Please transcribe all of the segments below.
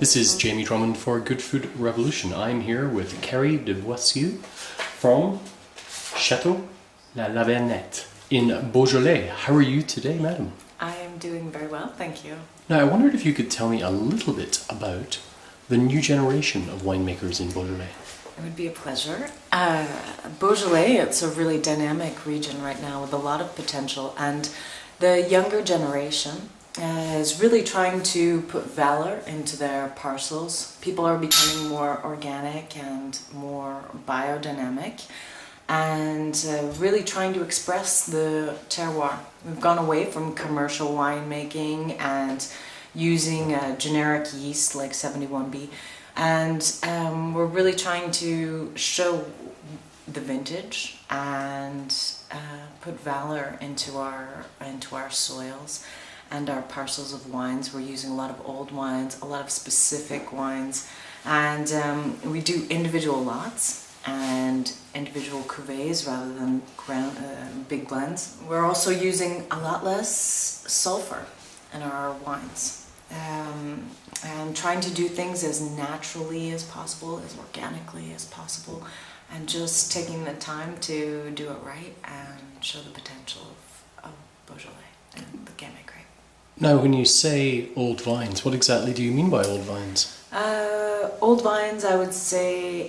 This is Jamie Drummond for Good Food Revolution. I'm here with Kerrie de Boisseau from Château Lavernette in Beaujolais. How are you today, madam? I am doing very well, thank you. Now, I wondered if you could tell me a little bit about the new generation of winemakers in Beaujolais. It would be a pleasure. Beaujolais, it's a really dynamic region right now with a lot of potential, and the younger generation is really trying to put valor into their parcels. People are becoming more organic and more biodynamic, and really trying to express the terroir. We've gone away from commercial winemaking and using generic yeast like 71B, and we're really trying to show the vintage and put valor into our soils and our parcels of wines. We're using a lot of old wines, a lot of specific wines, and we do individual lots and individual cuvées rather than big blends. We're also using a lot less sulfur in our wines, and trying to do things as naturally as possible, as organically as possible, and just taking the time to do it right and show the potential of Beaujolais and the Gamay grape. Now, when you say old vines, what exactly do you mean by old vines? Old vines, I would say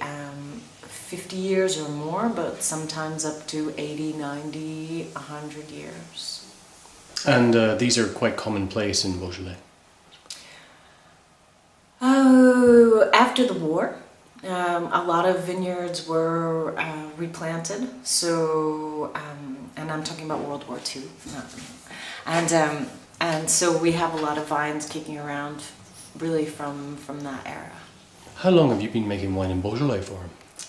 50 years or more, but sometimes up to 80, 90, 100 years. And these are quite commonplace in Beaujolais? After the war, a lot of vineyards were replanted, so, and I'm talking about World War II, and so we have a lot of vines kicking around really from that era. How long have you been making wine in Beaujolais for?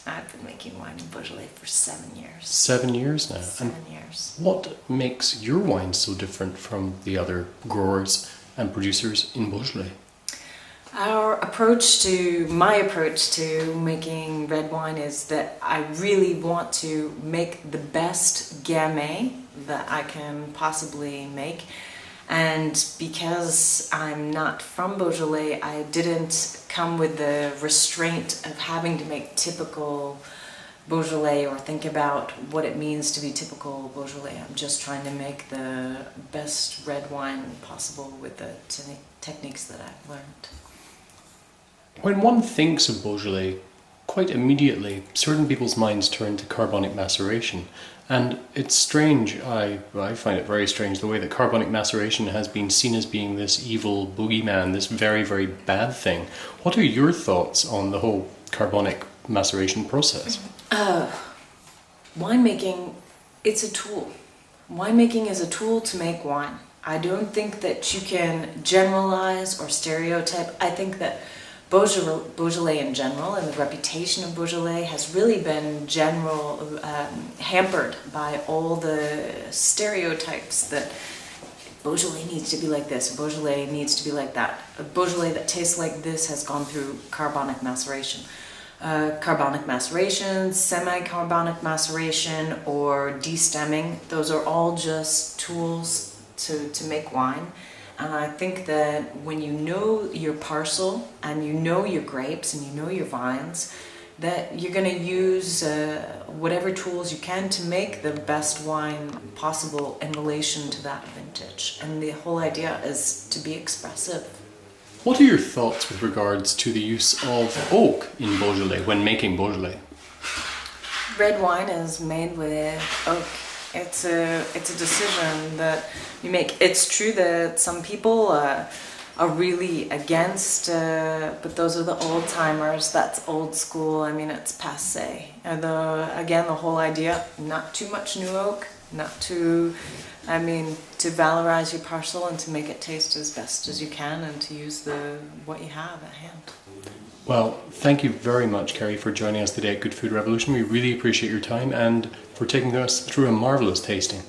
I've been making wine in Beaujolais for 7 years. 7 years now? 7 years. What makes your wine so different from the other growers and producers in Beaujolais? My approach to making red wine is that I really want to make the best Gamay that I can possibly make. And because I'm not from Beaujolais, I didn't come with the restraint of having to make typical Beaujolais or think about what it means to be typical Beaujolais. I'm just trying to make the best red wine possible with the techniques that I've learned. When one thinks of Beaujolais, quite immediately, certain people's minds turn to carbonic maceration. And it's strange, I find it very strange, the way that carbonic maceration has been seen as being this evil boogeyman, this very, very bad thing. What are your thoughts on the whole carbonic maceration process? Winemaking, it's a tool. Winemaking is a tool to make wine. I don't think that you can generalize or stereotype. I think that Beaujolais in general and the reputation of Beaujolais has really been hampered by all the stereotypes that Beaujolais needs to be like this, Beaujolais needs to be like that. A Beaujolais that tastes like this has gone through carbonic maceration. Carbonic maceration, semi-carbonic maceration, or destemming, those are all just tools to make wine. And I think that when you know your parcel and you know your grapes and you know your vines, that you're going to use whatever tools you can to make the best wine possible in relation to that vintage. And the whole idea is to be expressive. What are your thoughts with regards to the use of oak in Beaujolais when making Beaujolais? Red wine is made with oak. It's a decision that you make. It's true that some people are really against, but those are the old timers. That's old school. I mean, it's passé. Again, the whole idea: not too much new oak, to valorize your parcel and to make it taste as best as you can, and to use what you have at hand. Well, thank you very much, Kerrie, for joining us today at Good Food Revolution. We really appreciate your time and for taking us through a marvellous tasting.